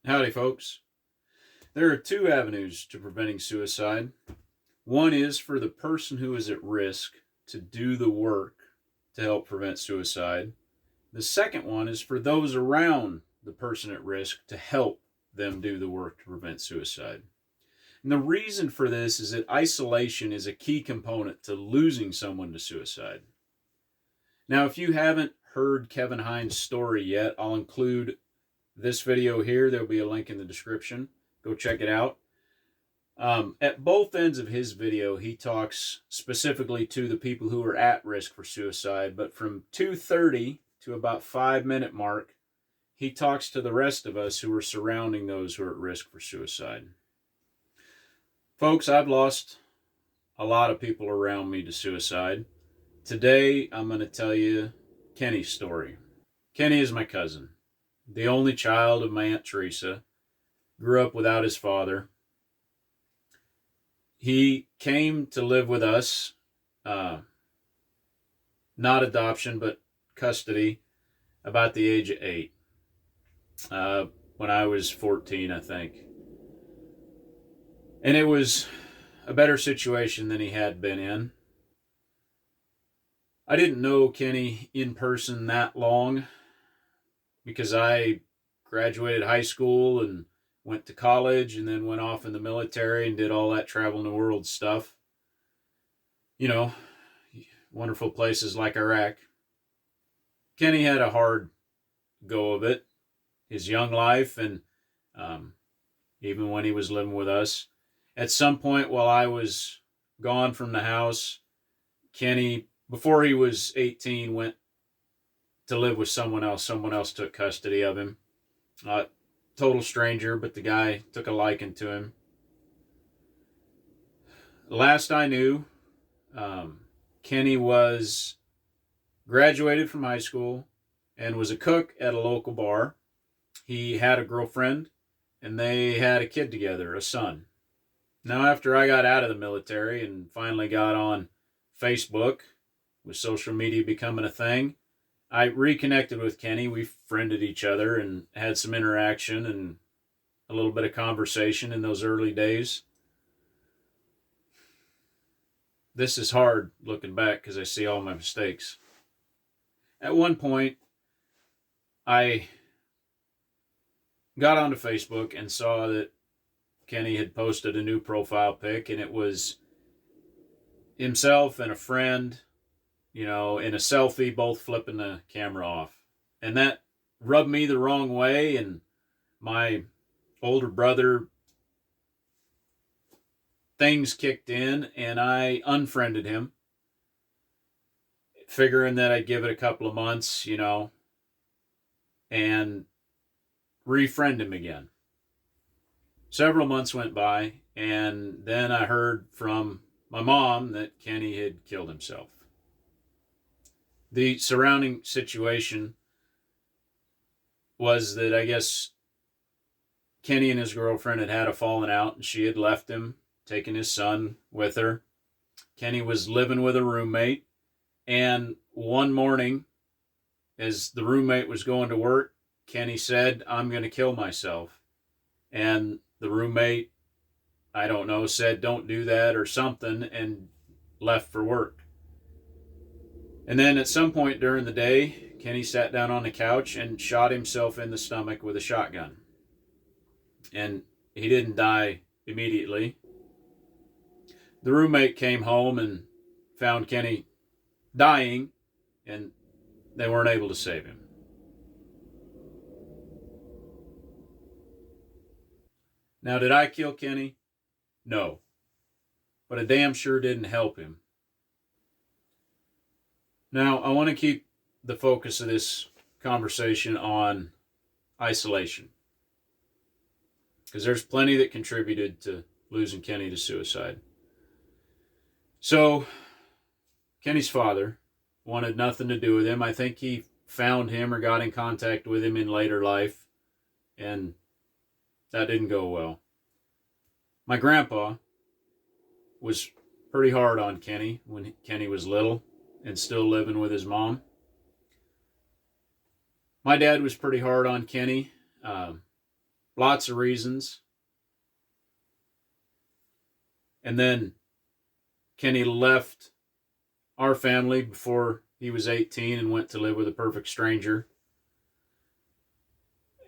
Howdy, folks. There are two avenues to preventing suicide. One is for the person who is at risk to do the work to help prevent suicide. The second one is for those around the person at risk to help them do the work to prevent suicide. And the reason for this is that isolation is a key component to losing someone to suicide. Now, if you haven't heard Kevin Hines' story yet, I'll include this video here. There'll be a link in the description. Go check it out. At both ends of his video, he talks specifically to the people who are at risk for suicide, but from 2:30 to about 5-minute mark, he talks to the rest of us who are surrounding those who are at risk for suicide. Folks, I've lost a lot of people around me to suicide. Today, I'm going to tell you Kenny's story. Kenny is my cousin, the only child of my Aunt Teresa, grew up without his father. He came to live with us, not adoption, but custody, about the age of 8, when I was 14, I think. And it was a better situation than he had been in. I didn't know Kenny in person that long because I graduated high school and went to college and then went off in the military and did all that traveling the world stuff. You know, wonderful places like Iraq. Kenny had a hard go of it, his young life, and even when he was living with us. At some point while I was gone from the house, Kenny, before he was 18, went to live with someone else. Someone else took custody of him. Total stranger, but the guy took a liking to him. Last I knew, Kenny was graduated from high school and was a cook at a local bar. He had a girlfriend, and they had a kid together, a son. Now, after I got out of the military and finally got on Facebook, with social media becoming a thing, I reconnected with Kenny. We friended each other and had some interaction and a little bit of conversation in those early days. This is hard looking back because I see all my mistakes. At one point, I got onto Facebook and saw that Kenny had posted a new profile pic, and it was himself and a friend, in a selfie, both flipping the camera off. And that rubbed me the wrong way, and my older brother, things kicked in, and I unfriended him, figuring that I'd give it a couple of months, and refriend him again. Several months went by, and then I heard from my mom that Kenny had killed himself. The surrounding situation was that I guess Kenny and his girlfriend had had a falling out, and she had left him, taken his son with her. Kenny was living with a roommate, and one morning, as the roommate was going to work, Kenny said, "I'm going to kill myself." And the roommate, I don't know, said, "Don't do that," or something, and left for work. And then at some point during the day, Kenny sat down on the couch and shot himself in the stomach with a shotgun. And he didn't die immediately. The roommate came home and found Kenny dying, and they weren't able to save him. Now, did I kill Kenny? No. But I damn sure didn't help him. Now, I want to keep the focus of this conversation on isolation, because there's plenty that contributed to losing Kenny to suicide. So, Kenny's father wanted nothing to do with him. I think he found him or got in contact with him in later life, and that didn't go well. My grandpa was pretty hard on Kenny when Kenny was little and still living with his mom. My dad was pretty hard on Kenny. lots of reasons. And then Kenny left our family before he was 18 and went to live with a perfect stranger.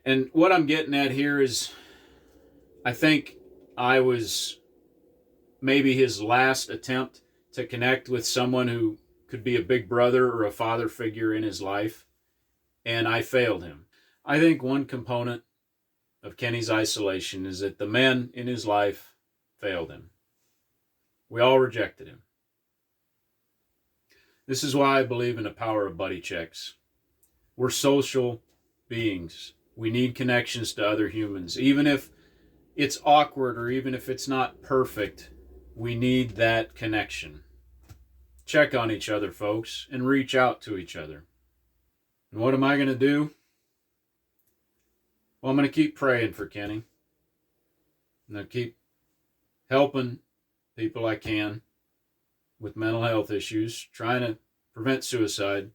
And what I'm getting at here is I think I was maybe his last attempt to connect with someone who could be a big brother or a father figure in his life, and I failed him. I think one component of Kenny's isolation is that the men in his life failed him. We all rejected him. This is why I believe in the power of buddy checks. We're social beings. We need connections to other humans. Even if it's awkward or even if it's not perfect, we need that connection. Check on each other, folks, and reach out to each other. And what am I going to do? Well, I'm going to keep praying for Kenny. I'm going to keep helping people I can with mental health issues, trying to prevent suicide.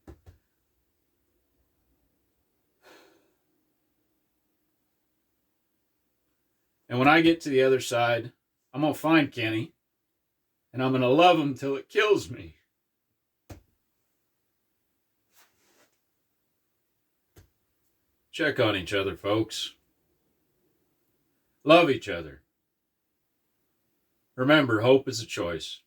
And when I get to the other side, I'm going to find Kenny, and I'm going to love him till it kills me. Check on each other, folks. Love each other. Remember, hope is a choice.